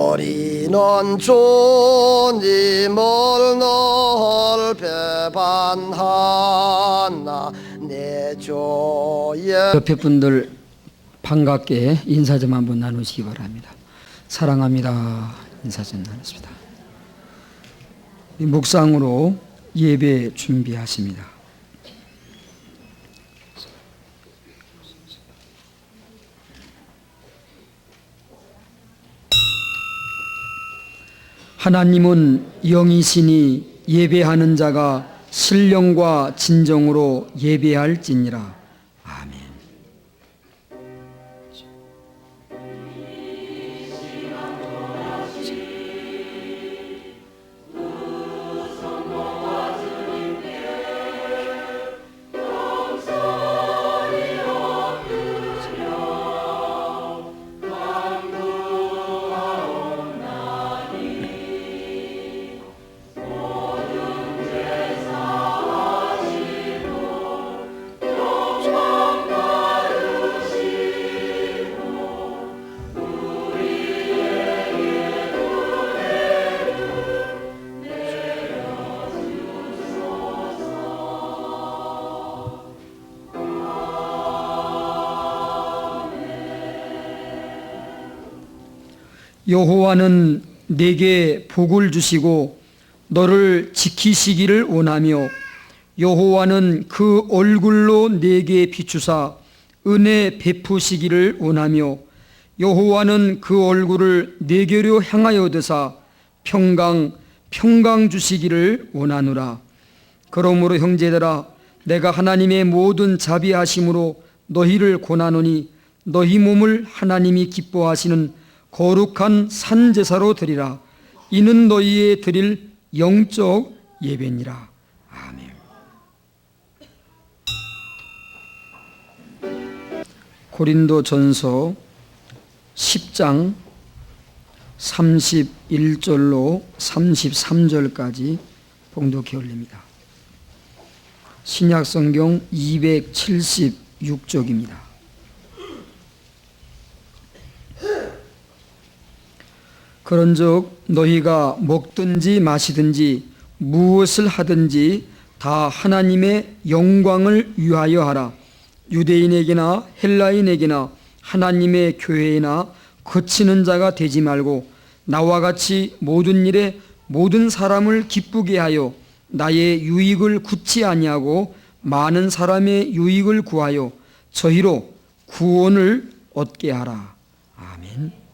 우리는 주님을 넓게 반하나 내 주의. 옆에 분들 반갑게 인사 좀 한번 나누시기 바랍니다. 사랑합니다. 인사 좀 나눴습니다. 묵상으로 예배 준비하십니다. 하나님은 영이시니 예배하는 자가 신령과 진정으로 예배할지니라. 아멘. 여호와는 내게 복을 주시고 너를 지키시기를 원하며 여호와는 그 얼굴로 내게 비추사 은혜 베푸시기를 원하며 여호와는 그 얼굴을 내게로 향하여 드사 평강 주시기를 원하노라. 그러므로 형제들아 내가 하나님의 모든 자비하심으로 너희를 권하노니 너희 몸을 하나님이 기뻐하시는 거룩한 산제사로 드리라. 이는 너희의 드릴 영적 예배니라. 아멘. 고린도전서 10장 31절로 33절까지 봉독해 올립니다. 신약성경 276쪽입니다. 그런즉 너희가 먹든지 마시든지 무엇을 하든지 다 하나님의 영광을 위하여 하라. 유대인에게나 헬라인에게나 하나님의 교회에나 그치는 자가 되지 말고 나와 같이 모든 일에 모든 사람을 기쁘게 하여 나의 유익을 굳지 아니하고 많은 사람의 유익을 구하여 저희로 구원을 얻게 하라. 아멘.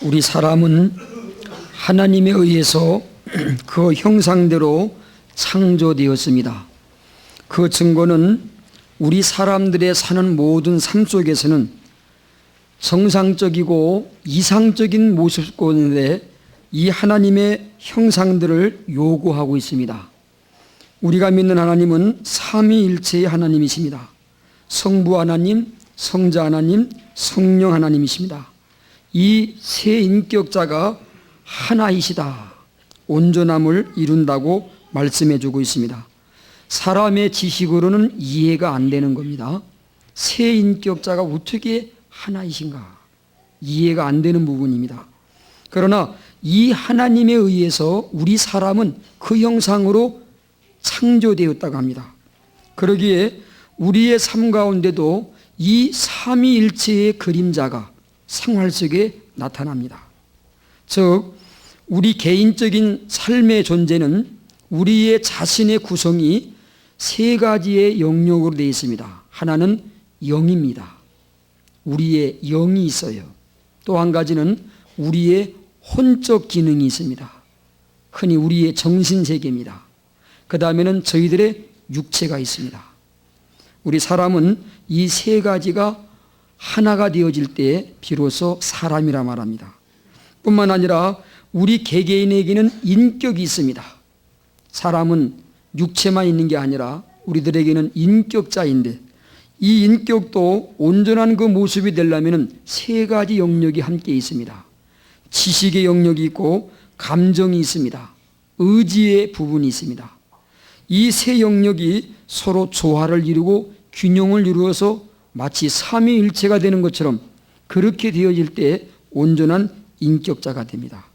우리 사람은 하나님에 의해서 그 형상대로 창조되었습니다. 그 증거는 우리 사람들의 사는 모든 삶 속에서는 정상적이고 이상적인 모습 가운데 이 하나님의 형상들을 요구하고 있습니다. 우리가 믿는 하나님은 삼위일체의 하나님이십니다. 성부 하나님, 성자 하나님, 성령 하나님이십니다. 이 세 인격자가 하나이시다, 온전함을 이룬다고 말씀해 주고 있습니다. 사람의 지식으로는 이해가 안 되는 겁니다. 세 인격자가 어떻게 하나이신가, 이해가 안 되는 부분입니다. 그러나 이 하나님에 의해서 우리 사람은 그 형상으로 창조되었다고 합니다. 그러기에 우리의 삶 가운데도 이 삼위일체의 그림자가 생활 속에 나타납니다. 즉 우리 개인적인 삶의 존재는 우리의 자신의 구성이 세 가지의 영역으로 되어 있습니다. 하나는 영입니다. 우리의 영이 있어요. 또 한 가지는 우리의 혼적 기능이 있습니다. 흔히 우리의 정신세계입니다. 그 다음에는 저희들의 육체가 있습니다. 우리 사람은 이 세 가지가 하나가 되어질 때 비로소 사람이라 말합니다. 뿐만 아니라 우리 개개인에게는 인격이 있습니다. 사람은 육체만 있는 게 아니라 우리들에게는 인격자인데 이 인격도 온전한 그 모습이 되려면 세 가지 영역이 함께 있습니다. 지식의 영역이 있고 감정이 있습니다. 의지의 부분이 있습니다. 이 세 영역이 서로 조화를 이루고 균형을 이루어서 마치 삼위일체가 되는 것처럼 그렇게 되어질 때 온전한 인격자가 됩니다.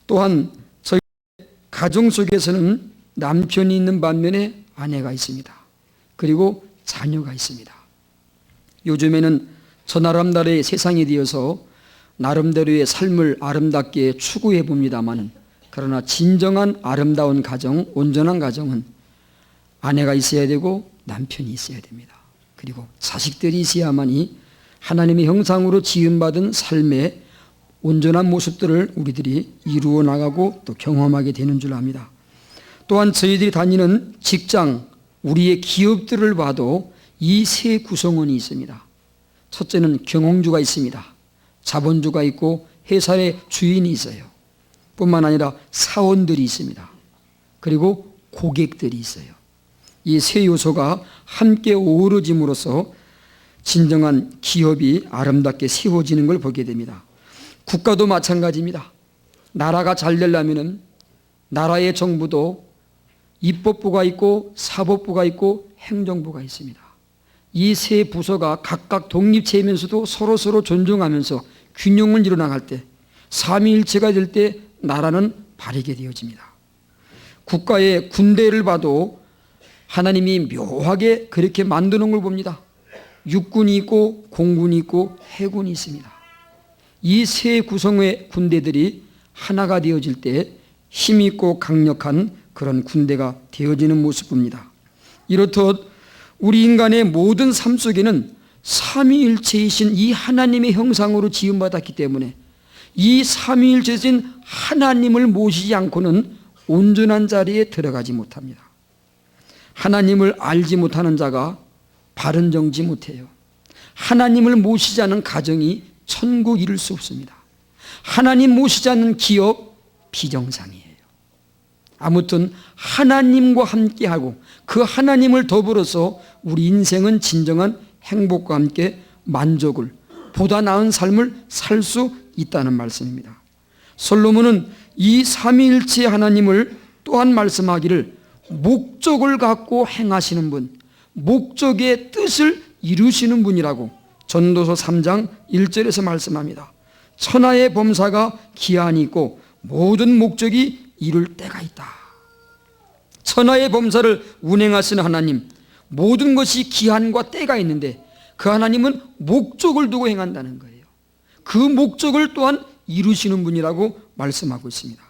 또한 저희 가정 속에서는 남편이 있는 반면에 아내가 있습니다. 그리고 자녀가 있습니다. 요즘에는 저 나름대로의 세상이 되어서 나름대로의 삶을 아름답게 추구해 봅니다만, 그러나 진정한 아름다운 가정, 온전한 가정은 아내가 있어야 되고 남편이 있어야 됩니다. 그리고 자식들이 있어야만이 하나님의 형상으로 지음받은 삶의 온전한 모습들을 우리들이 이루어 나가고 또 경험하게 되는 줄 압니다. 또한 저희들이 다니는 직장, 우리의 기업들을 봐도 이 세 구성원이 있습니다. 첫째는 경영주가 있습니다. 자본주가 있고 회사의 주인이 있어요. 뿐만 아니라 사원들이 있습니다. 그리고 고객들이 있어요. 이 세 요소가 함께 어우러짐으로써 진정한 기업이 아름답게 세워지는 걸 보게 됩니다. 국가도 마찬가지입니다. 나라가 잘 되려면 나라의 정부도 입법부가 있고 사법부가 있고 행정부가 있습니다. 이 세 부서가 각각 독립체이면서도 서로 존중하면서 균형을 이뤄나갈 때, 삼위일체가 될 때 나라는 바르게 되어집니다. 국가의 군대를 봐도 하나님이 묘하게 그렇게 만드는 걸 봅니다. 육군이 있고 공군이 있고 해군이 있습니다. 이 세 구성의 군대들이 하나가 되어질 때 힘 있고 강력한 그런 군대가 되어지는 모습 봅니다. 이렇듯 우리 인간의 모든 삶 속에는 삼위일체이신 이 하나님의 형상으로 지음받았기 때문에 이 삼위일체이신 하나님을 모시지 않고는 온전한 자리에 들어가지 못합니다. 하나님을 알지 못하는 자가 바른 정지 못해요. 하나님을 모시지 않은 가정이 천국 이룰 수 없습니다. 하나님 모시지 않는 기업 비정상이에요. 아무튼 하나님과 함께하고 그 하나님을 더불어서 우리 인생은 진정한 행복과 함께 만족을, 보다 나은 삶을 살 수 있다는 말씀입니다. 솔로몬은 이 삼위일체 하나님을 또한 말씀하기를 목적을 갖고 행하시는 분, 목적의 뜻을 이루시는 분이라고 전도서 3장 1절에서 말씀합니다. 천하의 범사가 기한이 있고 모든 목적이 이룰 때가 있다. 천하의 범사를 운행하시는 하나님, 모든 것이 기한과 때가 있는데 그 하나님은 목적을 두고 행한다는 거예요. 그 목적을 또한 이루시는 분이라고 말씀하고 있습니다.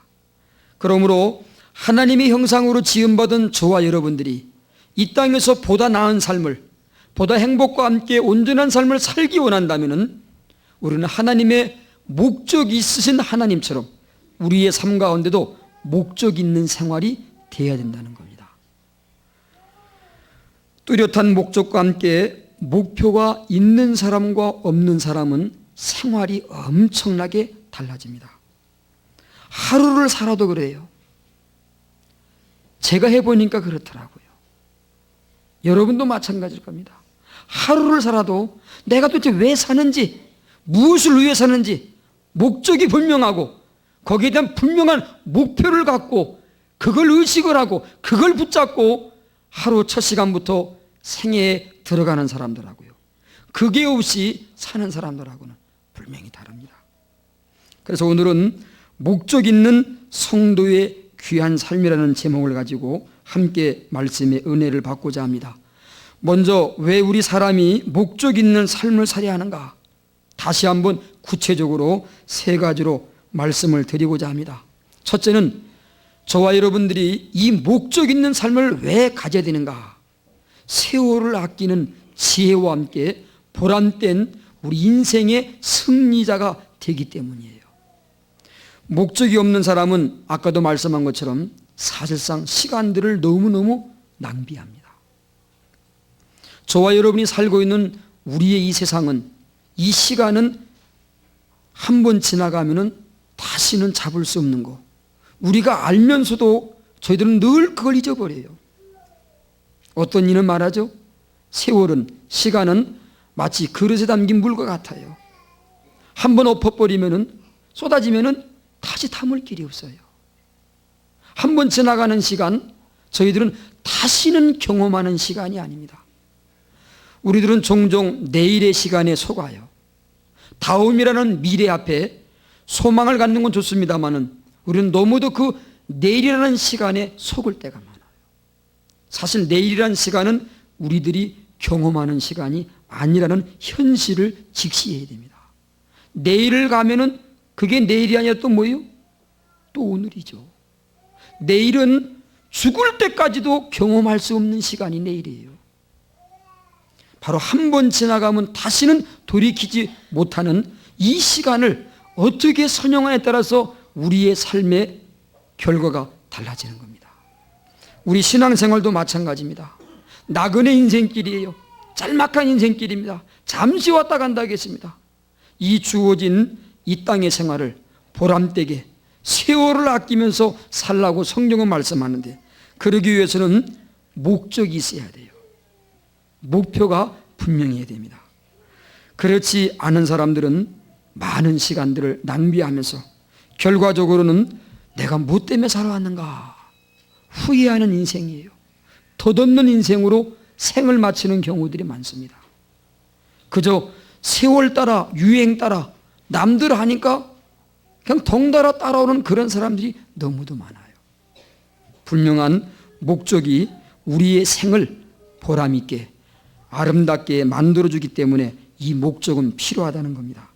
그러므로 하나님의 형상으로 지음받은 저와 여러분들이 이 땅에서 보다 나은 삶을, 보다 행복과 함께 온전한 삶을 살기 원한다면 우리는 하나님의 목적이 있으신 하나님처럼 우리의 삶 가운데도 목적 있는 생활이 되어야 된다는 겁니다. 뚜렷한 목적과 함께 목표가 있는 사람과 없는 사람은 생활이 엄청나게 달라집니다. 하루를 살아도 그래요. 제가 해보니까 그렇더라고요. 여러분도 마찬가지일 겁니다. 하루를 살아도 내가 도대체 왜 사는지, 무엇을 위해 사는지 목적이 분명하고 거기에 대한 분명한 목표를 갖고 그걸 의식을 하고 그걸 붙잡고 하루 첫 시간부터 생애에 들어가는 사람들하고요, 그게 없이 사는 사람들하고는 분명히 다릅니다. 그래서 오늘은 목적 있는 성도의 귀한 삶이라는 제목을 가지고 함께 말씀의 은혜를 받고자 합니다. 먼저 왜 우리 사람이 목적 있는 삶을 살아야 하는가, 다시 한번 구체적으로 세 가지로 말씀을 드리고자 합니다. 첫째는 저와 여러분들이 이 목적 있는 삶을 왜 가져야 되는가, 세월을 아끼는 지혜와 함께 보람된 우리 인생의 승리자가 되기 때문이에요. 목적이 없는 사람은 아까도 말씀한 것처럼 사실상 시간들을 너무너무 낭비합니다. 저와 여러분이 살고 있는 우리의 이 세상은, 이 시간은 한 번 지나가면은 다시는 잡을 수 없는 거, 우리가 알면서도 저희들은 늘 그걸 잊어버려요. 어떤 이는 말하죠. 세월은, 시간은 마치 그릇에 담긴 물과 같아요. 한 번 엎어버리면은, 쏟아지면은 다시 담을 길이 없어요. 한 번 지나가는 시간, 저희들은 다시는 경험하는 시간이 아닙니다. 우리들은 종종 내일의 시간에 속아요. 다음이라는 미래 앞에 소망을 갖는 건 좋습니다만은 우리는 너무도 그 내일이라는 시간에 속을 때가 많아요. 사실 내일이라는 시간은 우리들이 경험하는 시간이 아니라는 현실을 직시해야 됩니다. 내일을 가면은 그게 내일이 아니라 또 뭐예요? 또 오늘이죠. 내일은 죽을 때까지도 경험할 수 없는 시간이 내일이에요. 바로 한 번 지나가면 다시는 돌이키지 못하는 이 시간을 어떻게 선용하냐에 따라서 우리의 삶의 결과가 달라지는 겁니다. 우리 신앙생활도 마찬가지입니다. 나그네 인생길이에요. 짤막한 인생길입니다. 잠시 왔다 간다 하겠습니다. 이 주어진 이 땅의 생활을 보람되게 세월을 아끼면서 살라고 성경은 말씀하는데, 그러기 위해서는 목적이 있어야 돼요. 목표가 분명해야 됩니다. 그렇지 않은 사람들은 많은 시간들을 낭비하면서 결과적으로는 내가 뭐 때문에 살아왔는가 후회하는 인생이에요. 덧없는 인생으로 생을 마치는 경우들이 많습니다. 그저 세월 따라, 유행 따라, 남들 하니까 그냥 덩달아 따라오는 그런 사람들이 너무도 많아요. 분명한 목적이 우리의 생을 보람있게 아름답게 만들어주기 때문에 이 목적은 필요하다는 겁니다.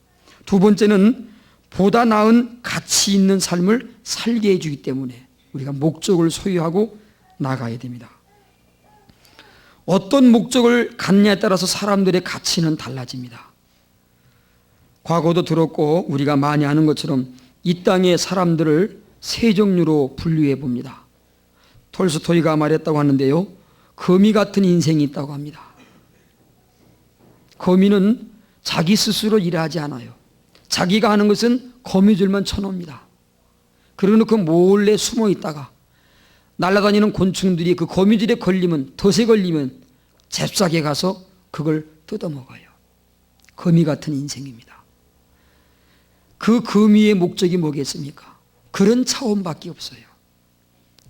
두 번째는 보다 나은 가치 있는 삶을 살게 해주기 때문에 우리가 목적을 소유하고 나가야 됩니다. 어떤 목적을 갖냐에 따라서 사람들의 가치는 달라집니다. 과거도 들었고 우리가 많이 아는 것처럼 이 땅의 사람들을 세 종류로 분류해 봅니다. 톨스토이가 말했다고 하는데요, 거미 같은 인생이 있다고 합니다. 거미는 자기 스스로 일하지 않아요. 자기가 하는 것은 거미줄만 쳐놓습니다. 그러놓고 몰래 숨어 있다가 날아다니는 곤충들이 그 거미줄에 걸리면, 덫에 걸리면 잽싸게 가서 그걸 뜯어먹어요. 거미 같은 인생입니다. 그 거미의 목적이 뭐겠습니까? 그런 차원밖에 없어요.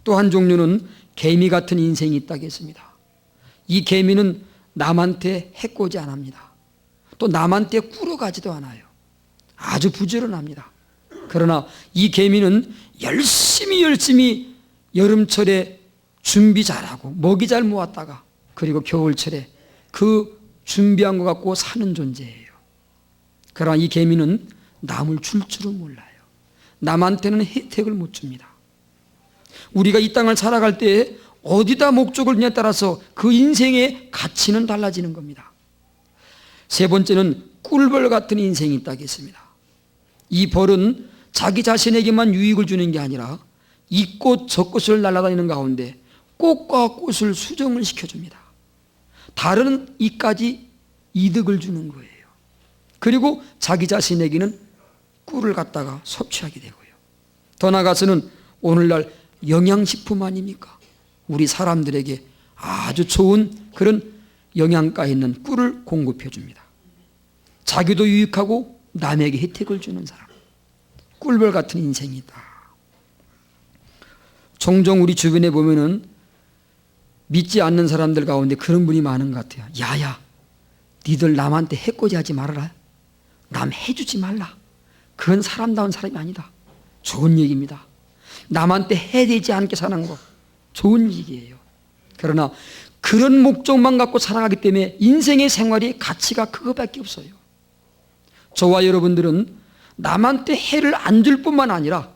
또 한 종류는 개미 같은 인생이 있다겠습니다. 이 개미는 남한테 해코지 안 합니다. 또 남한테 꿇어가지도 않아요. 아주 부지런합니다. 그러나 이 개미는 열심히 여름철에 준비 잘하고 먹이 잘 모았다가 그리고 겨울철에 그 준비한 것 갖고 사는 존재예요. 그러나 이 개미는 남을 줄 줄은 몰라요. 남한테는 혜택을 못 줍니다. 우리가 이 땅을 살아갈 때 어디다 목적을 두냐에 따라서 그 인생의 가치는 달라지는 겁니다. 세 번째는 꿀벌 같은 인생이 있다겠습니다. 이 벌은 자기 자신에게만 유익을 주는 게 아니라 이 꽃 저 꽃을 날아다니는 가운데 꽃과 꽃을 수정을 시켜줍니다. 다른 이까지 이득을 주는 거예요. 그리고 자기 자신에게는 꿀을 갖다가 섭취하게 되고요. 더 나아가서는 오늘날 영양식품 아닙니까? 우리 사람들에게 아주 좋은 그런 영양가 있는 꿀을 공급해 줍니다. 자기도 유익하고 남에게 혜택을 주는 사람, 꿀벌 같은 인생이 있다. 종종 우리 주변에 보면은 믿지 않는 사람들 가운데 그런 분이 많은 것 같아요. 야야, 니들 남한테 해코지 하지 말아라. 남 해주지 말라. 그건 사람다운 사람이 아니다. 좋은 얘기입니다. 남한테 해되지 않게 사는 거 좋은 얘기예요. 그러나 그런 목적만 갖고 살아가기 때문에 인생의 생활이 가치가 그거밖에 없어요. 저와 여러분들은 남한테 해를 안 줄 뿐만 아니라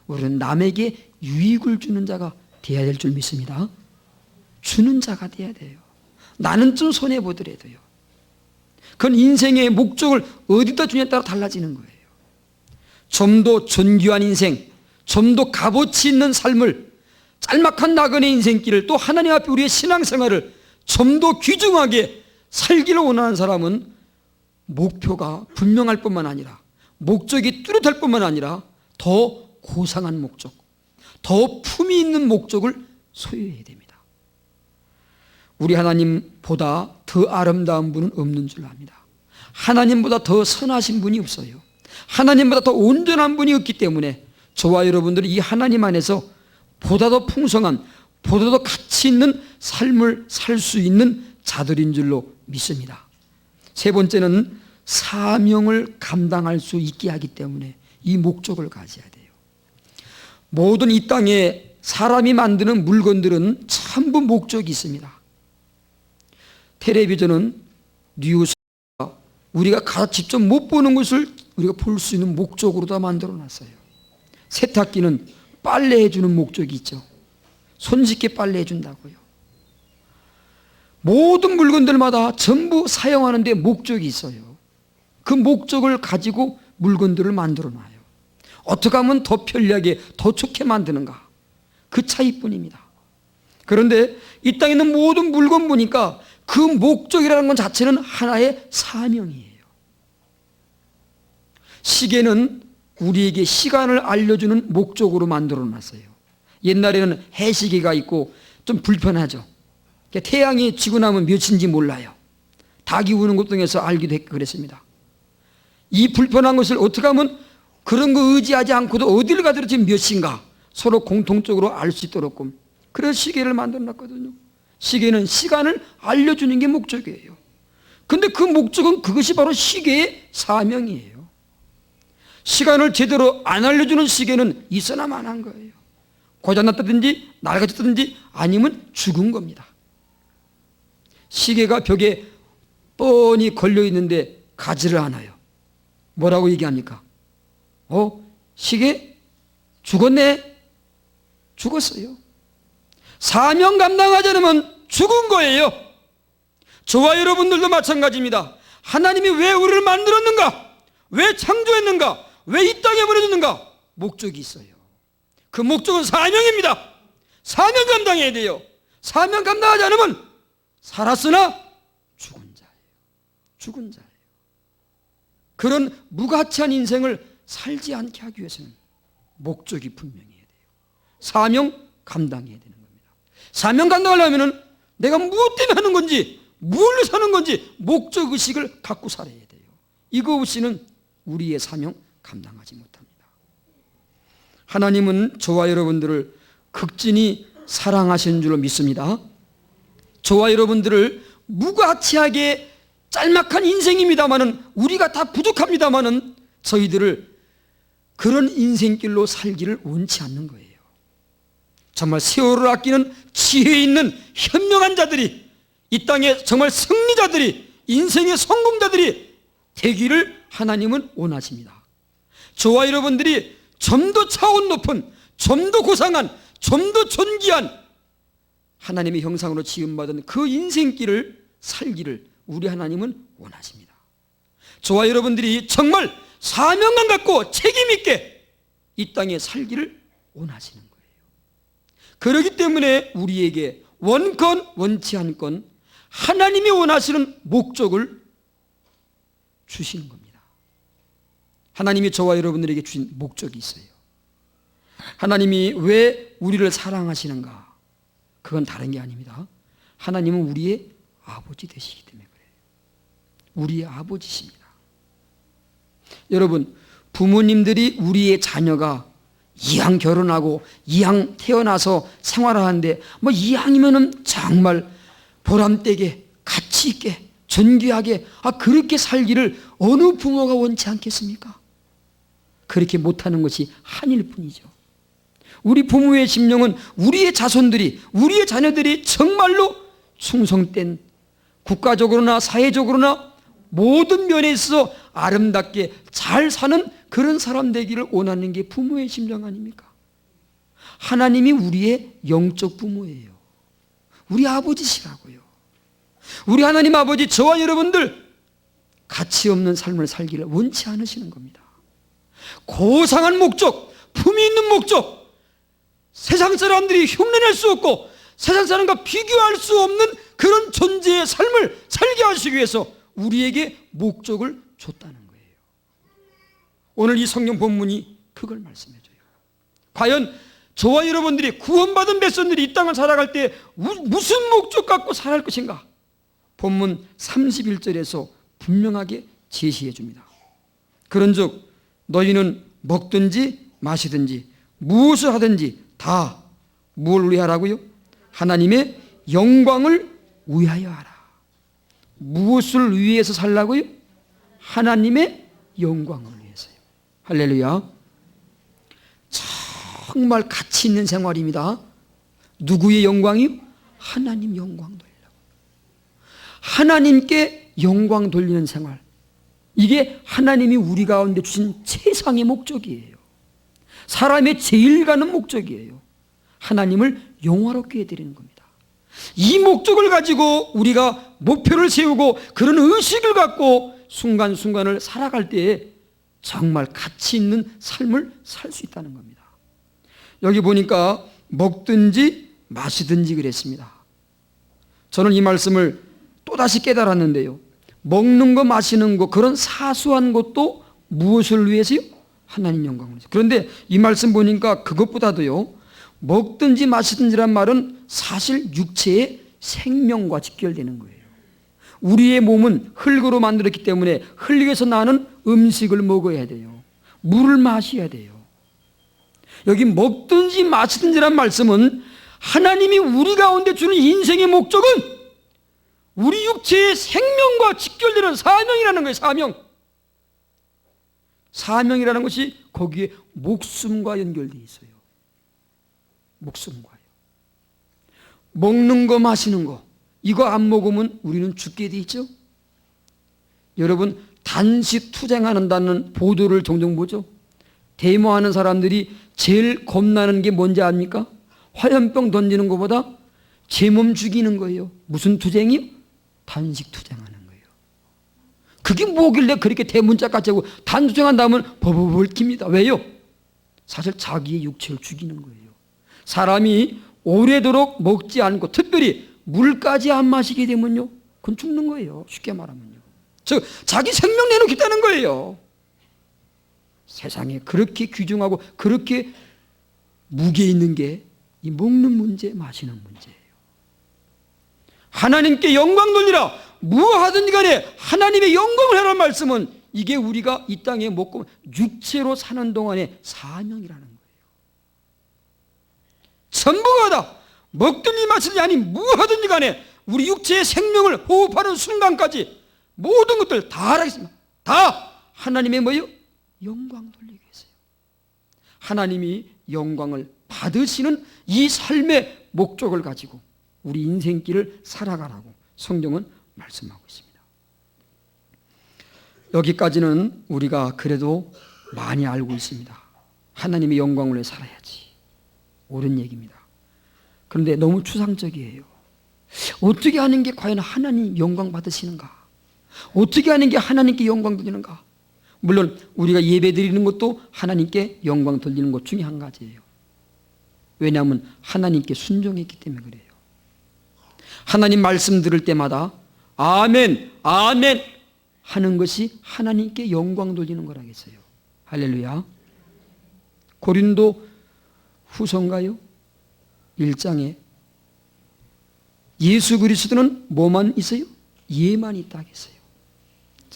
우리는 남에게 유익을 주는 자가 되어야 될 줄 믿습니다. 주는 자가 되어야 돼요. 나는 좀 손해보더라도요. 그건 인생의 목적을 어디다 주냐에 따라 달라지는 거예요. 좀 더 존귀한 인생, 좀 더 값어치 있는 삶을, 짤막한 나그네 인생길을, 또 하나님 앞에 우리의 신앙생활을 좀 더 귀중하게 살기를 원하는 사람은 목표가 분명할 뿐만 아니라, 목적이 뚜렷할 뿐만 아니라 더 고상한 목적, 더 품위 있는 목적을 소유해야 됩니다. 우리 하나님보다 더 아름다운 분은 없는 줄 압니다. 하나님보다 더 선하신 분이 없어요. 하나님보다 더 온전한 분이 없기 때문에 저와 여러분들은 이 하나님 안에서 보다 더 풍성한, 보다 더 가치 있는 삶을 살 수 있는 자들인 줄로 믿습니다. 세 번째는 사명을 감당할 수 있게 하기 때문에 이 목적을 가져야 돼요. 모든 이 땅에 사람이 만드는 물건들은 전부 목적이 있습니다. 텔레비전은 뉴스가 우리가 가서 직접 못 보는 것을 우리가 볼 수 있는 목적으로 다 만들어 놨어요. 세탁기는 빨래해 주는 목적이 있죠. 손쉽게 빨래해 준다고요. 모든 물건들마다 전부 사용하는 데 목적이 있어요. 그 목적을 가지고 물건들을 만들어 놔요. 어떻게 하면 더 편리하게, 더 좋게 만드는가, 그 차이뿐입니다. 그런데 이 땅에 있는 모든 물건 보니까 그 목적이라는 것 자체는 하나의 사명이에요. 시계는 우리에게 시간을 알려주는 목적으로 만들어 놨어요. 옛날에는 해시계가 있고 좀 불편하죠. 태양이 지고 나면 몇인지 몰라요. 닭이 우는 것 등에서 알기도 했고 그랬습니다. 이 불편한 것을 어떻게 하면 그런 거 의지하지 않고도 어디를 가더라도 지금 몇 시인가 서로 공통적으로 알 수 있도록, 그래서 시계를 만들어 놨거든요. 시계는 시간을 알려주는 게 목적이에요. 근데 그 목적은 그것이 바로 시계의 사명이에요. 시간을 제대로 안 알려주는 시계는 있어나 마나한 거예요. 고장났다든지 낡아졌다든지 아니면 죽은 겁니다. 시계가 벽에 뻔히 걸려 있는데 가지를 않아요. 뭐라고 얘기합니까? 시계 죽었네? 죽었어요. 사명 감당하지 않으면 죽은 거예요. 저와 여러분들도 마찬가지입니다. 하나님이 왜 우리를 만들었는가? 왜 창조했는가? 왜 이 땅에 보내줬는가? 목적이 있어요. 그 목적은 사명입니다. 사명 감당해야 돼요. 사명 감당하지 않으면 살았으나 죽은 자예요. 죽은 자예요. 그런 무가치한 인생을 살지 않게 하기 위해서는 목적이 분명해야 돼요. 사명 감당해야 되는 겁니다. 사명 감당하려면 내가 무엇 때문에 하는 건지, 무엇을 사는 건지 목적의식을 갖고 살아야 돼요. 이거 없이는 우리의 사명 감당하지 못합니다. 하나님은 저와 여러분들을 극진히 사랑하시는 줄로 믿습니다. 저와 여러분들을 무가치하게 짤막한 인생입니다마는, 우리가 다 부족합니다마는 저희들을 그런 인생길로 살기를 원치 않는 거예요. 정말 세월을 아끼는 지혜 있는 현명한 자들이, 이 땅에 정말 승리자들이, 인생의 성공자들이 되기를 하나님은 원하십니다. 저와 여러분들이 좀 더 차원 높은, 좀 더 고상한, 좀 더 존귀한 하나님의 형상으로 지음받은 그 인생길을 살기를 우리 하나님은 원하십니다. 저와 여러분들이 정말 사명감 갖고 책임 있게 이 땅에 살기를 원하시는 거예요. 그렇기 때문에 우리에게 원건 원치 않건 하나님이 원하시는 목적을 주시는 겁니다. 하나님이 저와 여러분들에게 주신 목적이 있어요. 하나님이 왜 우리를 사랑하시는가? 그건 다른 게 아닙니다. 하나님은 우리의 아버지 되시기 때문에 그래요. 우리의 아버지십니다. 여러분, 부모님들이 우리의 자녀가 이왕 결혼하고 이왕 태어나서 생활하는데 이왕이면은 정말 보람되게 가치 있게 존귀하게 그렇게 살기를 어느 부모가 원치 않겠습니까? 그렇게 못하는 것이 한일 뿐이죠. 우리 부모의 심령은 우리의 자손들이, 우리의 자녀들이 정말로 충성된 국가적으로나 사회적으로나 모든 면에 있어서 아름답게 잘 사는 그런 사람 되기를 원하는 게 부모의 심령 아닙니까? 하나님이 우리의 영적 부모예요. 우리 아버지시라고요. 우리 하나님 아버지, 저와 여러분들 가치 없는 삶을 살기를 원치 않으시는 겁니다. 고상한 목적, 품위 있는 목적, 세상 사람들이 흉내낼 수 없고 세상 사람과 비교할 수 없는 그런 존재의 삶을 살게 하시기 위해서 우리에게 목적을 줬다는 거예요. 오늘 이 성경 본문이 그걸 말씀해줘요. 과연 저와 여러분들이 구원받은 백성들이 이 땅을 살아갈 때 무슨 목적 갖고 살아갈 것인가? 본문 31절에서 분명하게 제시해 줍니다. 그런즉 너희는 먹든지 마시든지 무엇을 하든지 다 뭘 위하라고요? 하나님의 영광을 위하여 하라. 무엇을 위해서 살라고요? 하나님의 영광을 위해서요. 할렐루야. 정말 가치 있는 생활입니다. 누구의 영광이요? 하나님 영광 돌리라고. 하나님께 영광 돌리는 생활, 이게 하나님이 우리 가운데 주신 최상의 목적이에요. 사람의 제일 가는 목적이에요. 하나님을 영화롭게 해드리는 겁니다. 이 목적을 가지고 우리가 목표를 세우고 그런 의식을 갖고 순간순간을 살아갈 때에 정말 가치 있는 삶을 살 수 있다는 겁니다. 여기 보니까 먹든지 마시든지 그랬습니다. 저는 이 말씀을 또다시 깨달았는데요. 먹는 거 마시는 거 그런 사소한 것도 무엇을 위해서요? 하나님 영광을 위해서. 그런데 이 말씀 보니까 그것보다도요, 먹든지 마시든지란 말은 사실 육체의 생명과 직결되는 거예요. 우리의 몸은 흙으로 만들었기 때문에 흙에서 나는 음식을 먹어야 돼요. 물을 마셔야 돼요. 여기 먹든지 마시든지란 말씀은 하나님이 우리 가운데 주는 인생의 목적은 우리 육체의 생명과 직결되는 사명이라는 거예요. 사명이라는 것이 거기에 목숨과 연결되어 있어요. 목숨과요. 먹는 거 마시는 거 이거 안 먹으면 우리는 죽게 돼 있죠. 여러분, 단식 투쟁한다는 보도를 종종 보죠. 데모하는 사람들이 제일 겁나는 게 뭔지 압니까? 화염병 던지는 것보다 제 몸 죽이는 거예요. 무슨 투쟁이요? 단식 투쟁하는 거예요. 그게 뭐길래 그렇게 대문짝같이 하고 단투쟁한다면 버버벌 깁니다. 왜요? 사실 자기의 육체를 죽이는 거예요. 사람이 오래도록 먹지 않고 특별히 물까지 안 마시게 되면요, 그건 죽는 거예요. 쉽게 말하면요. 즉 자기 생명 내놓겠다는 거예요. 세상에 그렇게 귀중하고 그렇게 무게 있는 게 이 먹는 문제, 마시는 문제예요. 하나님께 영광 돌리라. 무엇하든지 간에 하나님의 영광을 하라는 말씀은 이게 우리가 이 땅에 먹고 육체로 사는 동안의 사명이라는 거예요. 전부가 다 먹든지 마시든지 아니 무엇하든지 간에 우리 육체의 생명을 호흡하는 순간까지 모든 것들 다 하라겠습니다. 다 하나님의 뭐요? 영광 돌리기 위해서요. 하나님이 영광을 받으시는 이 삶의 목적을 가지고 우리 인생길을 살아가라고 성경은 말씀하고 있습니다. 여기까지는 우리가 그래도 많이 알고 있습니다. 하나님의 영광을 위해 살아야지. 옳은 얘기입니다. 그런데 너무 추상적이에요. 어떻게 하는 게 과연 하나님 영광 받으시는가? 어떻게 하는 게 하나님께 영광 돌리는가? 물론 우리가 예배 드리는 것도 하나님께 영광 돌리는 것 중에 한 가지예요. 왜냐하면 하나님께 순종했기 때문에 그래요. 하나님 말씀 들을 때마다 아멘, 아멘 하는 것이 하나님께 영광 돌리는 거라겠어요. 할렐루야. 고린도 후서인가요? 1장에 예수 그리스도는 뭐만 있어요? 예만 있다 하겠어요.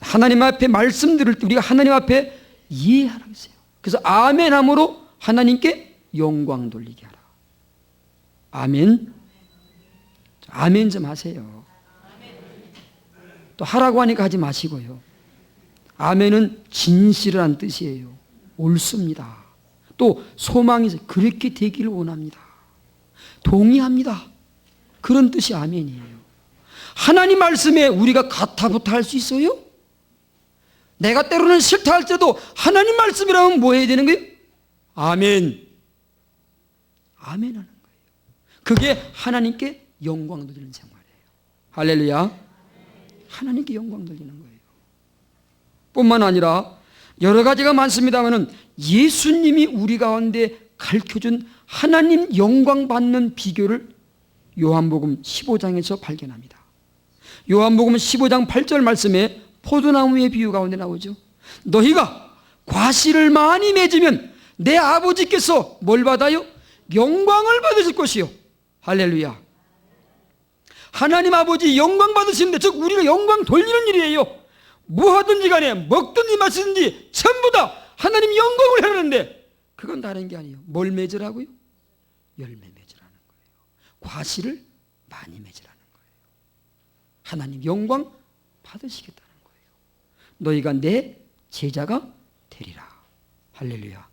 하나님 앞에 말씀 들을 때 우리가 하나님 앞에 예하라고 했어요. 그래서 아멘 함으로 하나님께 영광 돌리게 하라. 아멘. 아멘 좀 하세요. 또 하라고 하니까 하지 마시고요. 아멘은 진실이란 뜻이에요. 옳습니다. 또 소망이 그렇게 되기를 원합니다. 동의합니다. 그런 뜻이 아멘이에요. 하나님 말씀에 우리가 가타부타 할 수 있어요? 내가 때로는 싫다 할지라도 하나님 말씀이라면 뭐 해야 되는 거예요? 아멘. 아멘 하는 거예요. 그게 하나님께 영광 돌리는 생활이에요. 할렐루야. 하나님께 영광 돌리는 거예요. 뿐만 아니라 여러 가지가 많습니다만은 예수님이 우리 가운데 가르쳐준 하나님 영광 받는 비결을 요한복음 15장에서 발견합니다. 요한복음 15장 8절 말씀에 포도나무의 비유 가운데 나오죠. 너희가 과실을 많이 맺으면 내 아버지께서 뭘 받아요? 영광을 받으실 것이요. 할렐루야. 하나님 아버지 영광 받으시는데, 즉 우리가 영광 돌리는 일이에요. 뭐 하든지 간에 먹든지 마시든지 전부 다 하나님 영광을 하는데 그건 다른 게 아니에요. 뭘 맺으라고요? 열매 맺으라는 거예요. 과실을 많이 맺으라는 거예요. 하나님 영광 받으시겠다는 거예요. 너희가 내 제자가 되리라. 할렐루야.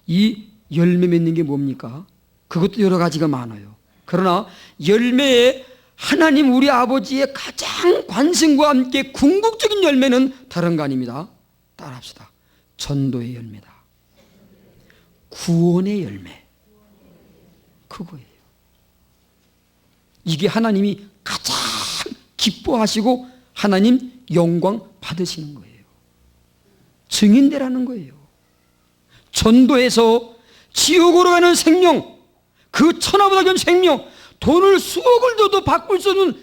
이 열매 맺는 게 뭡니까? 그것도 여러 가지가 많아요. 그러나 열매에 하나님 우리 아버지의 가장 관심과 함께 궁극적인 열매는 다른 거 아닙니다. 따라합시다. 전도의 열매다. 구원의 열매. 그거예요. 이게 하나님이 가장 기뻐하시고 하나님 영광 받으시는 거예요. 증인되라는 거예요. 전도해서 지옥으로 가는 생명, 그 천하보다 귀한 생명, 돈을 수억을 줘도 바꿀 수 없는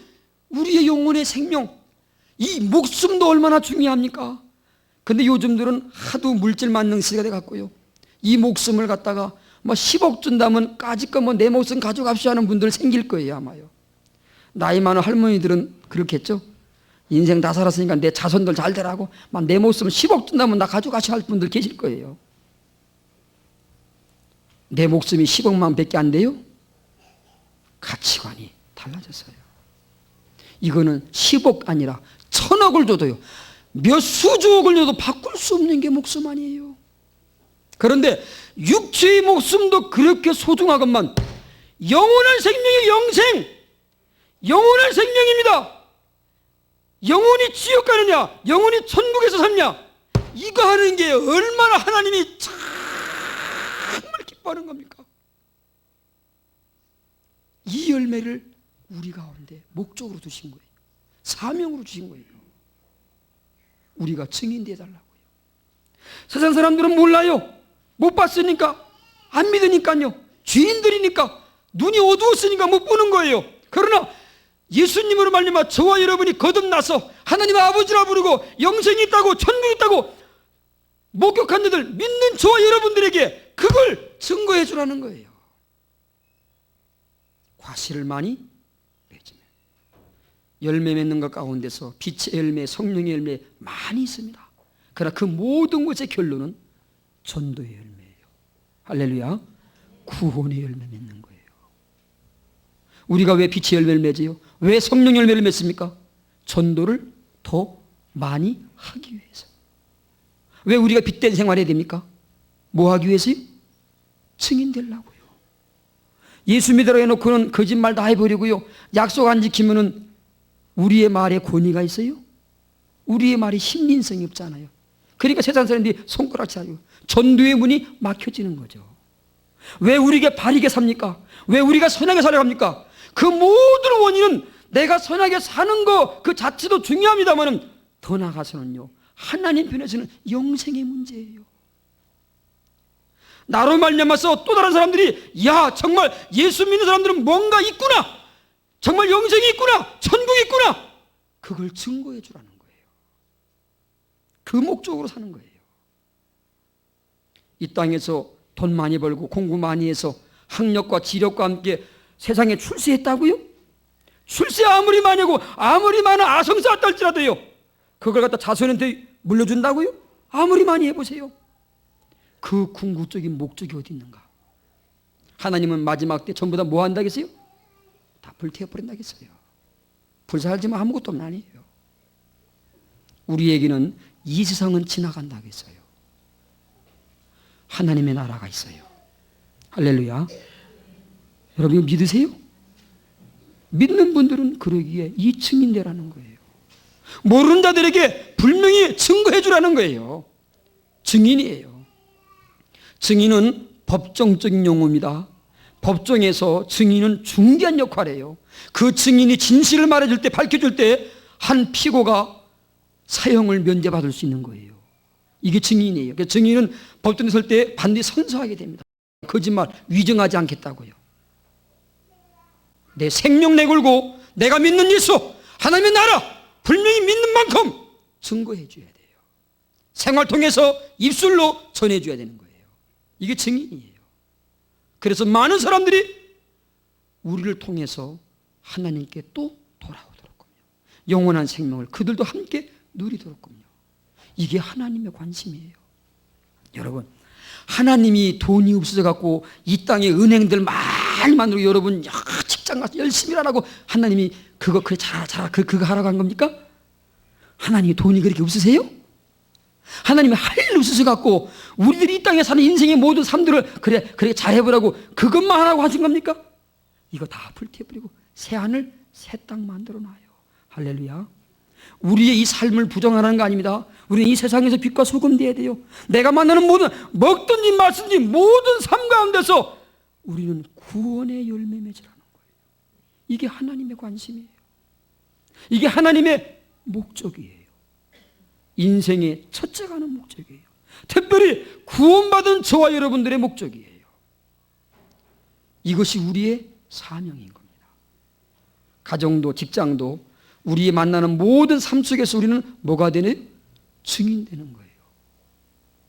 우리의 영혼의 생명, 이 목숨도 얼마나 중요합니까? 근데 요즘들은 하도 물질 만능시가 돼갖고요, 이 목숨을 갖다가 뭐 10억 준다면 까짓거 뭐 내 목숨 가져갑시오 하는 분들 생길 거예요 아마요. 나이 많은 할머니들은 그렇겠죠. 인생 다 살았으니까 내 자손들 잘 되라고 막 내 목숨 10억 준다면 나 가져가시오 할 분들 계실 거예요. 내 목숨이 10억만 밖에 안 돼요? 가치관이 달라졌어요. 이거는 10억 아니라 1000억을 줘도요, 몇 수조억을 줘도 바꿀 수 없는 게 목숨 아니에요. 그런데 육체의 목숨도 그렇게 소중하건만 영원한 생명의 영생, 영원한 생명입니다. 영원히 지옥 가느냐 영원히 천국에서 삽냐, 이거 하는 게 얼마나 하나님이 정말 기뻐하는 겁니까? 이 열매를 우리 가운데 목적으로 두신 거예요. 사명으로 주신 거예요. 우리가 증인되어 달라고요. 세상 사람들은 몰라요. 못 봤으니까, 안 믿으니까요. 죄인들이니까, 눈이 어두웠으니까 못 보는 거예요. 그러나 예수님으로 말미암아 저와 여러분이 거듭나서 하나님 아버지라 부르고 영생이 있다고 천국이 있다고 목격한 자들, 믿는 저와 여러분들에게 그걸 증거해 주라는 거예요. 과실을 많이 맺으면 열매 맺는 것 가운데서 빛의 열매, 성령의 열매 많이 있습니다. 그러나 그 모든 것의 결론은 전도의 열매예요. 할렐루야. 구원의 열매 맺는 거예요. 우리가 왜 빛의 열매를 맺어요? 왜 성령 열매를 맺습니까? 전도를 더 많이 하기 위해서. 왜 우리가 빛된 생활해야 됩니까? 뭐 하기 위해서요? 증인 되려고요. 예수 믿으라 해놓고는 거짓말 다 해버리고요, 약속 안 지키면은 우리의 말에 권위가 있어요? 우리의 말이 신빙성이 없잖아요. 그러니까 세상 사람들이 손가락질하고 전도의 문이 막혀지는 거죠. 왜 우리가 바르게 삽니까? 왜 우리가 선하게 살아갑니까? 그 모든 원인은 내가 선하게 사는 거 그 자체도 중요합니다만 더 나아가서는요, 하나님 편에서는 영생의 문제예요. 나로 말미암아서 또 다른 사람들이 야, 정말 예수 믿는 사람들은 뭔가 있구나, 정말 영생이 있구나, 천국이 있구나, 그걸 증거해 주라는 거예요. 그 목적으로 사는 거예요. 이 땅에서 돈 많이 벌고 공부 많이 해서 학력과 지력과 함께 세상에 출세했다고요? 출세 아무리 많이 하고 아무리 많은 아성 쌓았다 할지라도요, 그걸 갖다 자손한테 물려준다고요? 아무리 많이 해보세요. 그 궁극적인 목적이 어디 있는가? 하나님은 마지막 때 전부 다 뭐 한다겠어요? 다 불태워버린다겠어요. 불살지만 아무것도 아니에요. 우리에게는 이 세상은 지나간다겠어요. 하나님의 나라가 있어요. 할렐루야. 여러분 이거 믿으세요? 믿는 분들은 그러기에 이 증인되라는 거예요. 모르는 자들에게 분명히 증거해 주라는 거예요. 증인이에요. 증인은 법정적인 용어입니다. 법정에서 증인은 중대한 역할이에요. 그 증인이 진실을 말해줄 때, 밝혀줄 때 한 피고가 사형을 면제받을 수 있는 거예요. 이게 증인이에요. 그러니까 증인은 법정에 설 때 반드시 선서하게 됩니다. 거짓말, 위증하지 않겠다고요. 내 생명 내걸고 내가 믿는 예수, 하나님의 나라 분명히 믿는 만큼 증거해 줘야 돼요. 생활 통해서 입술로 전해 줘야 되는 거예요. 이게 증인이에요. 그래서 많은 사람들이 우리를 통해서 하나님께 또 돌아오도록요, 영원한 생명을 그들도 함께 누리도록요. 이게 하나님의 관심이에요. 여러분, 하나님이 돈이 없어져 갖고 이 땅에 은행들 많이 만들고 여러분 직장 가서 열심히 하라고 하나님이 그거 그거 하라고 한 겁니까? 하나님이 돈이 그렇게 없으세요? 하나님이 할 일 없으셔 갖고 우리들이 이 땅에 사는 인생의 모든 삶들을 그래 잘해보라고 그것만 하라고 하신 겁니까? 이거 다 불태워버리고 새 하늘 새 땅 만들어 놔요. 할렐루야. 우리의 이 삶을 부정하라는 거 아닙니다. 우리는 이 세상에서 빛과 소금 돼야 돼요. 내가 만나는 모든 먹든지 마시든지 모든 삶 가운데서 우리는 구원의 열매 맺으라는 거예요. 이게 하나님의 관심이에요. 이게 하나님의 목적이에요. 인생의 첫째 가는 목적이에요. 특별히 구원받은 저와 여러분들의 목적이에요. 이것이 우리의 사명인 겁니다. 가정도 직장도 우리 만나는 모든 삶 속에서 우리는 뭐가 되는? 증인되는 거예요.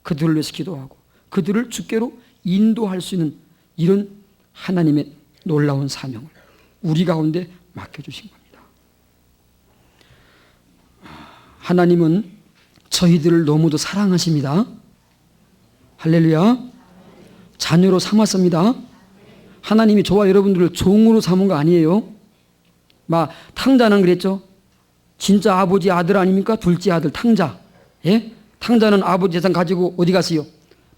그들을 위해서 기도하고 그들을 주께로 인도할 수 있는 이런 하나님의 놀라운 사명을 우리 가운데 맡겨주신 겁니다. 하나님은 저희들을 너무도 사랑하십니다. 할렐루야. 자녀로 삼았습니다. 하나님이 저와 여러분들을 종으로 삼은 거 아니에요. 막 탕자는 그랬죠. 진짜 아버지 아들 아닙니까? 둘째 아들 탕자. 예? 탕자는 아버지 재산 가지고 어디 갔어요?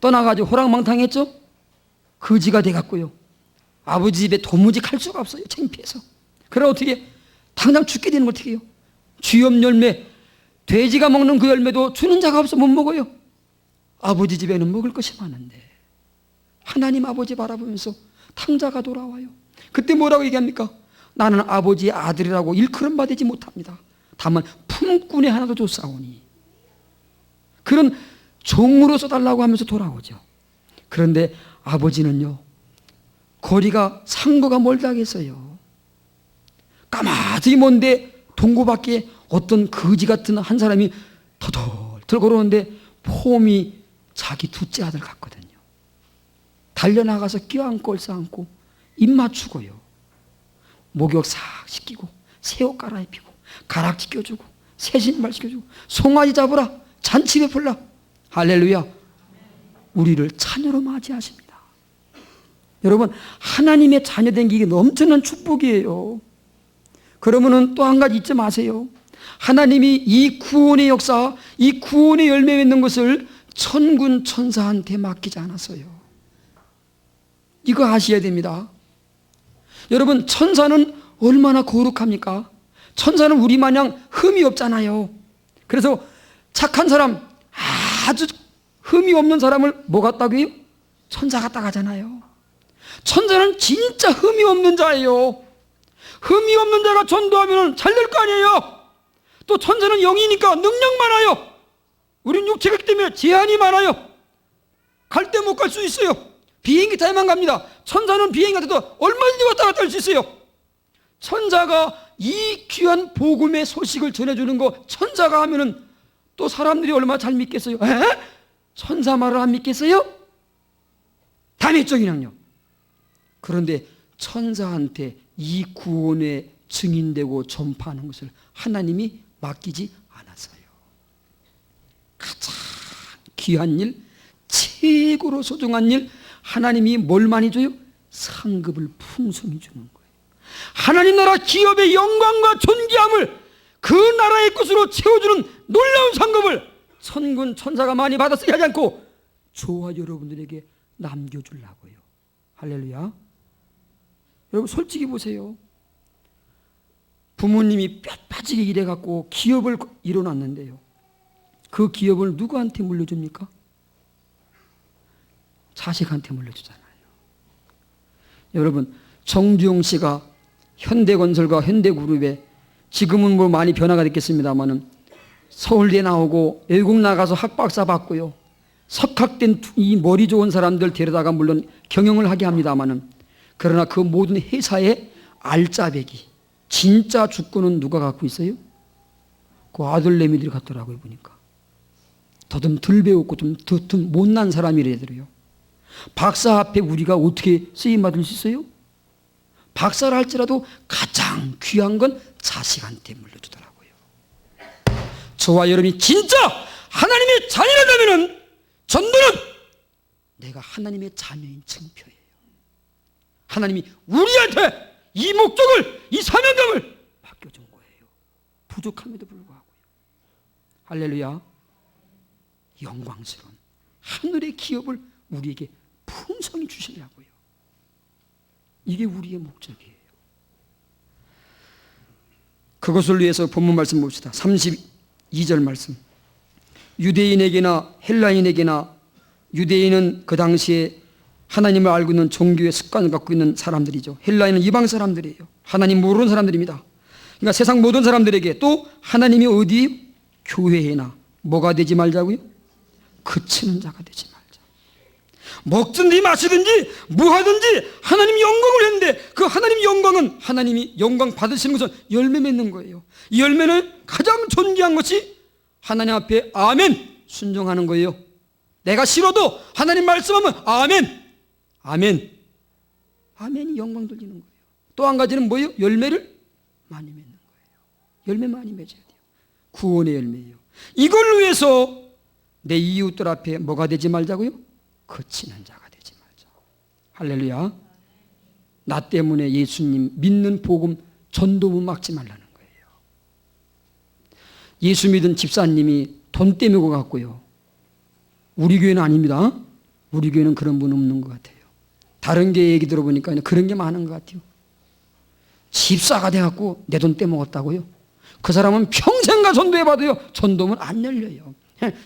떠나가지고 호랑망탕했죠. 거지가 돼갖고요, 아버지 집에 도무지 갈 수가 없어요. 창피해서. 그래 어떻게 당장 죽게 되는 걸 어떻게 해요? 쥐염 열매, 돼지가 먹는 그 열매도 주는 자가 없어 못 먹어요. 아버지 집에는 먹을 것이 많은데 하나님 아버지 바라보면서 탕자가 돌아와요. 그때 뭐라고 얘기합니까? 나는 아버지의 아들이라고 일컬음 받지 못합니다. 다만 품꾼의 하나도 줬사오니. 그런 종으로 써달라고 하면서 돌아오죠. 그런데 아버지는요, 거리가 상거가 멀다겠어요. 까마득히 먼데 동구 밖에 어떤 거지 같은 한 사람이 터덜 걸어오는데 폼이 자기 둘째 아들 같거든요. 달려나가서 껴안고 얼싸안고 입 맞추고요, 목욕 싹 시키고 새 옷 갈아입히고 가락지 껴주고 새 신발 시켜주고 송아지 잡으라, 잔치 베풀라. 할렐루야. 우리를 자녀로 맞이하십니다. 여러분, 하나님의 자녀된 게 이게 넘쳐난 축복이에요. 그러면은 또 한 가지 잊지 마세요. 하나님이 이 구원의 역사, 이 구원의 열매 맺는 것을 천군 천사한테 맡기지 않았어요. 이거 아셔야 됩니다. 여러분, 천사는 얼마나 거룩합니까? 천사는 우리 마냥 흠이 없잖아요. 그래서 착한 사람, 아주 흠이 없는 사람을 뭐 같다고요? 천사 같다 하잖아요. 천사는 진짜 흠이 없는 자예요. 흠이 없는 자가 전도하면 잘 될 거 아니에요. 또 천사는 영이니까 능력 많아요. 우린 육체가 있기 때문에 제한이 많아요. 갈 때 못 갈 수 있어요. 비행기 타야만 갑니다. 천사는 비행기 타도 얼마든지 왔다 갔다 할 수 있어요. 천사가 이 귀한 복음의 소식을 전해주는 거 천사가 하면은 또 사람들이 얼마나 잘 믿겠어요? 에? 천사 말을 안 믿겠어요? 다 믿죠 그냥요. 그런데 천사한테 이 구원의 증인되고 전파하는 것을 하나님이 맡기지 않았어요. 가장 귀한 일, 최고로 소중한 일, 하나님이 뭘 많이 줘요? 상급을 풍성히 주는 거예요. 하나님 나라 기업의 영광과 존귀함을 그 나라의 것으로 채워주는 놀라운 상급을 천군 천사가 많이 받았으니 하지 않고 저와 여러분들에게 남겨주려고요. 할렐루야. 여러분 솔직히 보세요. 부모님이 뼈 빠지게 일해갖고 기업을 이뤄놨는데요, 그 기업을 누구한테 물려줍니까? 자식한테 물려주잖아요. 여러분, 정주영 씨가 현대건설과 현대그룹에 지금은 뭐 많이 변화가 됐겠습니다만은 서울대 나오고 외국 나가서 학박사 받고요, 석학된 이 머리 좋은 사람들 데려다가 물론 경영을 하게 합니다만은, 그러나 그 모든 회사의 알짜배기 진짜 주권은 누가 갖고 있어요? 그 아들내미들이 갖더라고요. 보니까 더듬 덜 배웠고 좀 못난 사람이래더래요. 박사 앞에 우리가 어떻게 쓰임받을 수 있어요? 박사를 할지라도 가장 귀한 건 자식한테 물려주더라고요. 저와 여러분이 진짜 하나님의 자녀라면 전도는 내가 하나님의 자녀인 증표예요. 하나님이 우리한테 이 목적을, 이 사명감을 맡겨준 거예요. 부족함에도 불구하고요. 할렐루야. 영광스러운 하늘의 기업을 우리에게 풍성히 주시려고요. 이게 우리의 목적이에요. 그것을 위해서 본문 말씀 봅시다. 32절 말씀. 유대인에게나 헬라인에게나, 유대인은 그 당시에 하나님을 알고 있는 종교의 습관을 갖고 있는 사람들이죠. 헬라인은 이방 사람들이에요. 하나님 모르는 사람들입니다. 그러니까 세상 모든 사람들에게, 또 하나님이 어디? 교회에나 뭐가 되지 말자고요? 그치는 자가 되지 말자. 먹든지 마시든지 뭐 하든지 하나님 영광을 했는데, 그 하나님 영광은, 하나님이 영광 받으시는 것은 열매 맺는 거예요. 이 열매는 가장 존귀한 것이 하나님 앞에 아멘 순종하는 거예요. 내가 싫어도 하나님 말씀하면 아멘, 아멘, 아멘이 영광 돌리는 거예요. 또 한 가지는 뭐예요? 열매를 많이 맺는 거예요. 열매 많이 맺어야 돼요. 구원의 열매예요. 이걸 위해서 내 이웃들 앞에 뭐가 되지 말자고요? 거치는 자가 되지 말자. 할렐루야. 나 때문에 예수님 믿는 복음 전도문 막지 말라는 거예요. 예수 믿은 집사님이 돈 때문에 갔고요, 우리 교회는 아닙니다. 우리 교회는 그런 분 없는 것 같아요. 다른 교회 얘기 들어보니까 그런 게 많은 것 같아요. 집사가 돼갖고 내 돈 떼먹었다고요? 그 사람은 평생가 전도해봐도요, 전도문 안 열려요.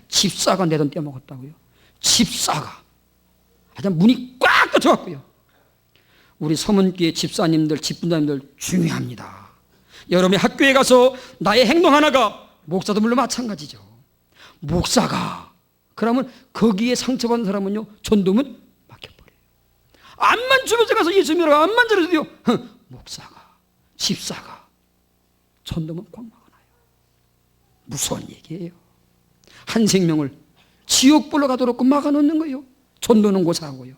집사가 내 돈 떼먹었다고요? 집사가 하여튼 문이 꽉 닫혀갖고요. 우리 서문교회 집사님들, 집분자님들 중요합니다. 여러분이 학교에 가서 나의 행동 하나가, 목사도 물론 마찬가지죠. 목사가 그러면 거기에 상처받은 사람은요, 전도문 막혀버려요. 암만 주변에 가서 예수 믿으라고 암만 잘해도요, 목사가, 집사가 전도문 꽉 막아놔요. 무서운 얘기예요. 한 생명을 지옥불로 가도록 막아놓는 거예요. 전도는 고사하고요.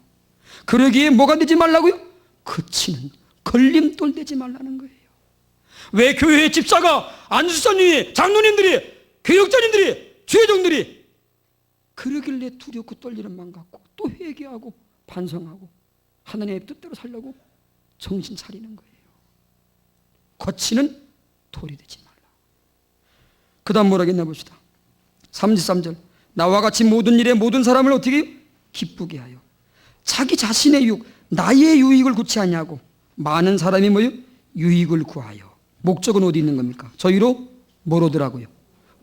그러기에 뭐가 되지 말라고요? 그치는 걸림돌 되지 말라는 거예요. 왜 교회의 집사가, 안수사님이, 장로님들이, 교역자님들이, 주회종들이 그러길래 두렵고 떨리는 마음 갖고 또 회개하고 반성하고 하나님의 뜻대로 살려고 정신 차리는 거예요. 거치는 돌이 되지 말라. 그 다음 뭐라 했나 봅시다. 33절. 나와 같이 모든 일에 모든 사람을 어떻게 기쁘게 하여 자기 자신의 유익, 나의 유익을 구치 하냐고 많은 사람이 뭐요? 유익을 구하여. 목적은 어디 있는 겁니까? 저희로 뭘 얻으라고요?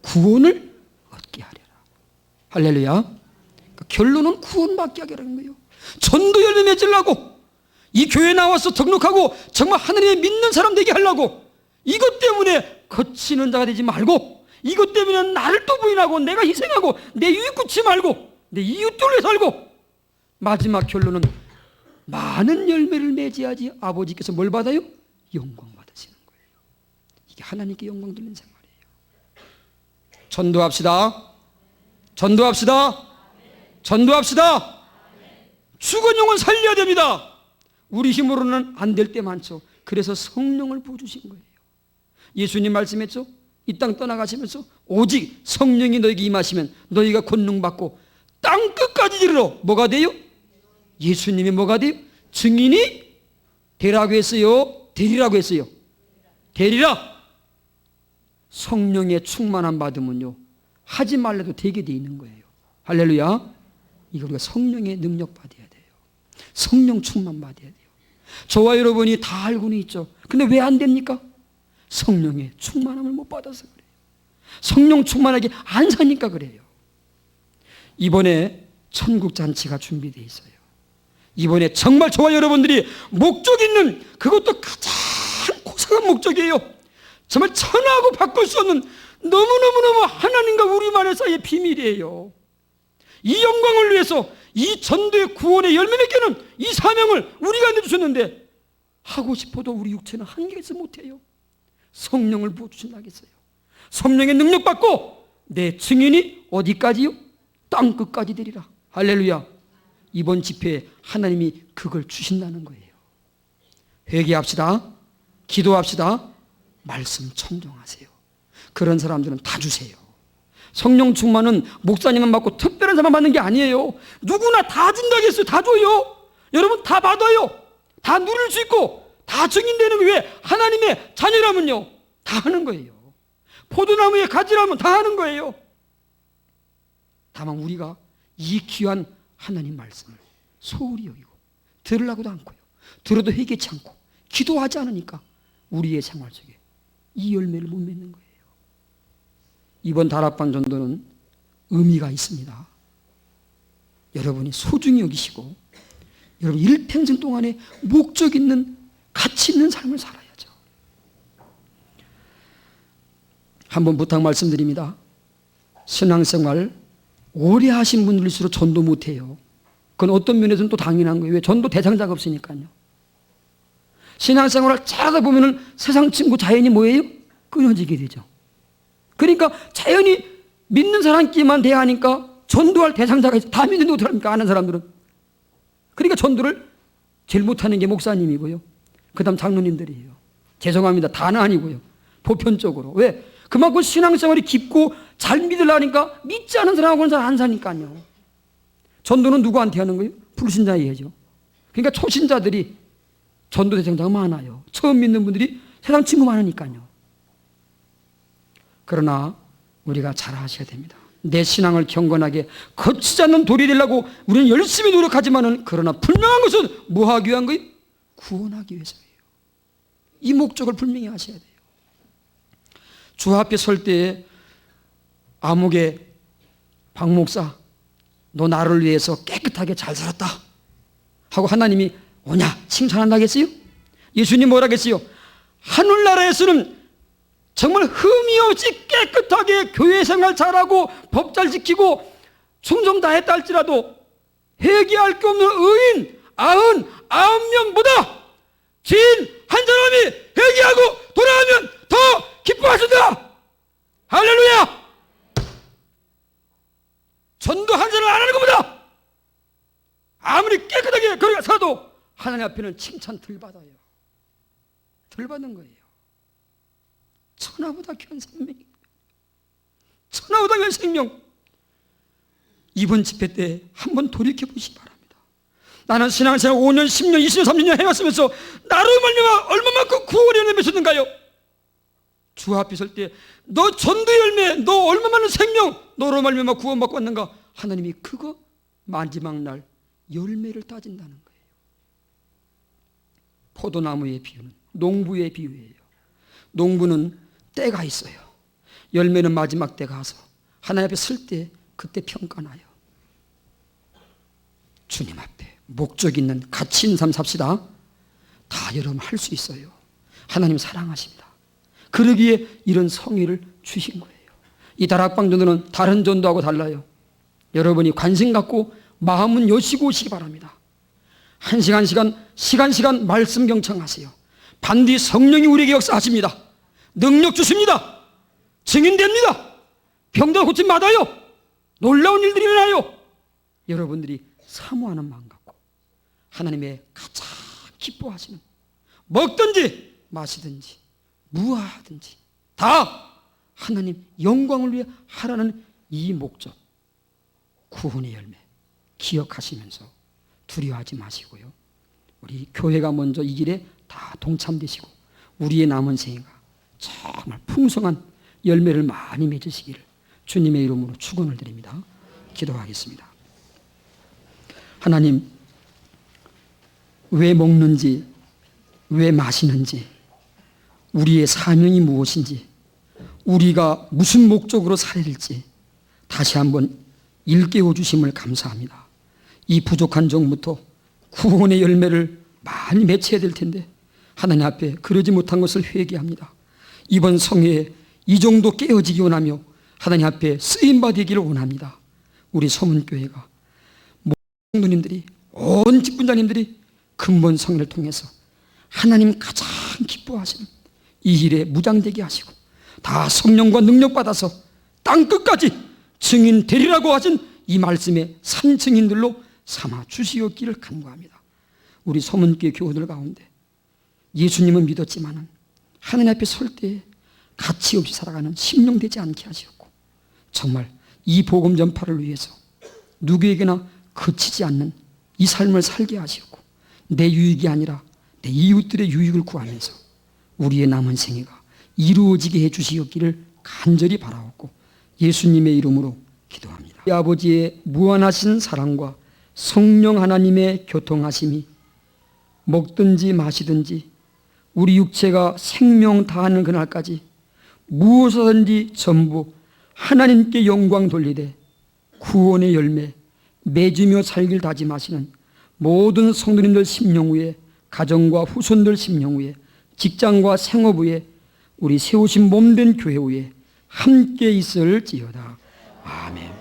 구원을 얻게 하려라. 할렐루야. 그러니까 결론은 구원받게 하라는 거예요. 전도 열매 맺으려고 이 교회에 나와서 등록하고 정말 하나님의 믿는 사람 되게 하려고 이것 때문에 거치는 자가 되지 말고, 이것 때문에 나를 또 부인하고 내가 희생하고 내 유익 굳지 말고 내 이웃들을 위해 살고, 마지막 결론은 많은 열매를 맺어야지 아버지께서 뭘 받아요? 영광 받으시는 거예요. 이게 하나님께 영광 돌리는 생활이에요. 전도합시다. 전도합시다. 전도합시다. 죽은 영혼 살려야 됩니다. 우리 힘으로는 안 될 때 많죠. 그래서 성령을 부어주신 거예요. 예수님 말씀했죠. 이 땅 떠나가시면서 오직 성령이 너에게 임하시면 너희가 권능받고 땅 끝까지 이르러 뭐가 돼요? 예수님이 뭐가 돼요? 증인이 되라고 했어요? 되리라고 했어요? 되리라. 성령의 충만함 받으면요, 하지 말래도 되게 돼 있는 거예요. 할렐루야. 이거 우리가 성령의 능력 받아야 돼요. 성령 충만 받아야 돼요. 저와 여러분이 다 알고는 있죠. 근데 왜 안 됩니까? 성령의 충만함을 못 받아서 그래요. 성령 충만하게 안 사니까 그래요. 이번에 천국 잔치가 준비되어 있어요. 이번에 정말 저와 여러분들이 목적 있는, 그것도 가장 고상한 목적이에요. 정말 천하고 바꿀 수 없는 너무너무너무 하나님과 우리만의 사이의 비밀이에요. 이 영광을 위해서 이 전도의 구원의 열매 맺기는 이 사명을 우리가 내주셨는데, 하고 싶어도 우리 육체는 한계가 있어 못해요. 성령을 부어주신다겠어요. 성령의 능력 받고 내 증인이 어디까지요? 땅 끝까지 되리라. 할렐루야. 이번 집회에 하나님이 그걸 주신다는 거예요. 회개합시다. 기도합시다. 말씀 청정하세요. 그런 사람들은 다 주세요. 성령 충만은 목사님만 받고 특별한 사람 받는 게 아니에요. 누구나 다 준다겠어요. 다 줘요. 여러분 다 받아요. 다 누릴 수 있고 다 증인되는 게 왜? 하나님의 자녀라면요 다 하는 거예요. 포도나무에 가지라면 다 하는 거예요. 다만 우리가 이 귀한 하나님 말씀을 소홀히 여기고 들으려고도 않고요, 들어도 회개치 않고 기도하지 않으니까 우리의 생활 속에 이 열매를 못 맺는 거예요. 이번 다락방 전도는 의미가 있습니다. 여러분이 소중히 여기시고 여러분 일평생 동안에 목적 있는 가치 있는 삶을 살아야죠. 한번 부탁 말씀드립니다. 신앙생활 오래 하신 분들일수록 전도 못해요. 그건 어떤 면에서는 또 당연한 거예요. 왜? 전도 대상자가 없으니까요. 신앙생활을 잘하다 보면 세상 친구 자연이 뭐예요? 끊어지게 되죠. 그러니까 자연히 믿는 사람끼리만 대하니까 전도할 대상자가 있어. 다 믿는데 어떡합니까? 아는 사람들은. 그러니까 전도를 제일 못하는 게 목사님이고요, 그 다음 장로님들이에요. 죄송합니다. 다는 아니고요, 보편적으로. 왜? 그만큼 신앙생활이 깊고 잘 믿으려니까 믿지 않은 사람하고는 잘 안 사니까요. 전도는 누구한테 하는 거예요? 불신자에 해야죠. 그러니까 초신자들이 전도 대상자가 많아요. 처음 믿는 분들이 세상 친구 많으니까요. 그러나 우리가 잘 아셔야 됩니다. 내 신앙을 경건하게 거치지 않는 돌이 되려고 우리는 열심히 노력하지만은, 그러나 분명한 것은 뭐 하기 위한 거예요? 구원하기 위해서예요. 이 목적을 분명히 하셔야 돼요. 주 앞에 설 때에 아무개 박 목사, 너 나를 위해서 깨끗하게 잘 살았다 하고 하나님이 오냐 칭찬한다겠어요? 예수님 뭐라겠어요? 하늘나라에서는 정말 흠이 없이 깨끗하게 교회 생활 잘하고 법 잘 지키고 충성 다했다 할지라도 회개할 게 없는 의인 99명보다 죄인 한 사람이 회개하고 돌아가면 더 기뻐하신다. 할렐루야. 전도 한 사람 안 하는 것보다 아무리 깨끗하게 그렇게 살아도 하나님 앞에는 칭찬 덜 받아요. 덜 받는 거예요. 천하보다 귀한 생명이, 천하보다 귀한 생명. 이번 집회 때 한번 돌이켜보시기 바랍니다. 나는 신앙생활 5년, 10년, 20년, 30년 해왔으면서 나로 말미암아 얼마만큼 구원의 열매 맺었는가요? 주 앞에 설 때 너 전도 열매, 너 얼마 많은 생명, 너로 말미암아 구원받고 왔는가? 하나님이 그거 마지막 날 열매를 따진다는 거예요. 포도나무의 비유는 농부의 비유예요. 농부는 때가 있어요. 열매는 마지막 때가 와서 하나님 앞에 설 때 그때 평가나요. 주님 앞에 목적 있는 가치 있는 삶 삽시다. 다 여러분 할 수 있어요. 하나님 사랑하십니다. 그러기에 이런 성의를 주신 거예요. 이 다락방 전도는 다른 전도하고 달라요. 여러분이 관심 갖고 마음은 여시고 오시기 바랍니다. 한 시간 시간 말씀 경청하세요. 반드시 성령이 우리에게 역사하십니다. 능력 주십니다. 증인됩니다. 병들 고침 받아요. 놀라운 일들이 일어나요. 여러분들이 사모하는 마음 갖고 하나님의 가장 기뻐하시는, 먹든지 마시든지 무엇하든지 다 하나님 영광을 위해 하라는 이 목적, 구원의 열매 기억하시면서 두려워하지 마시고요. 우리 교회가 먼저 이 길에 다 동참되시고 우리의 남은 생애가 정말 풍성한 열매를 많이 맺으시기를 주님의 이름으로 축원을 드립니다. 기도하겠습니다. 하나님, 왜 먹는지, 왜 마시는지, 우리의 사명이 무엇인지, 우리가 무슨 목적으로 살아야 될지 다시 한번 일깨워 주심을 감사합니다. 이 부족한 종부터 구원의 열매를 많이 맺혀야 될 텐데 하나님 앞에 그러지 못한 것을 회개합니다. 이번 성회에 이 정도 깨어지기 원하며 하나님 앞에 쓰임받기를 원합니다. 우리 서문교회가 모든 성도님들이, 온 직분자님들이 근본 성회를 통해서 하나님 가장 기뻐하시는 이 일에 무장되게 하시고 다 성령과 능력 받아서 땅끝까지 증인 되리라고 하신 이 말씀의 산 증인들로 삼아 주시옵기를 간구합니다. 우리 서문교회 교우들 가운데 예수님은 믿었지만은 하나님 앞에 설 때에 가치 없이 살아가는 심령되지 않게 하시옵고 정말 이 복음 전파를 위해서 누구에게나 그치지 않는 이 삶을 살게 하시옵고 내 유익이 아니라 내 이웃들의 유익을 구하면서 우리의 남은 생애가 이루어지게 해주시옵기를 간절히 바라옵고 예수님의 이름으로 기도합니다. 이 아버지의 무한하신 사랑과 성령 하나님의 교통하심이 먹든지 마시든지 우리 육체가 생명 다하는 그날까지 무엇이든지 전부 하나님께 영광 돌리되 구원의 열매 맺으며 살길 다짐하시는 모든 성도님들 심령 위에, 가정과 후손들 심령 위에, 직장과 생업 위에, 우리 세우신 몸된 교회 위에 함께 있을지어다. 아멘.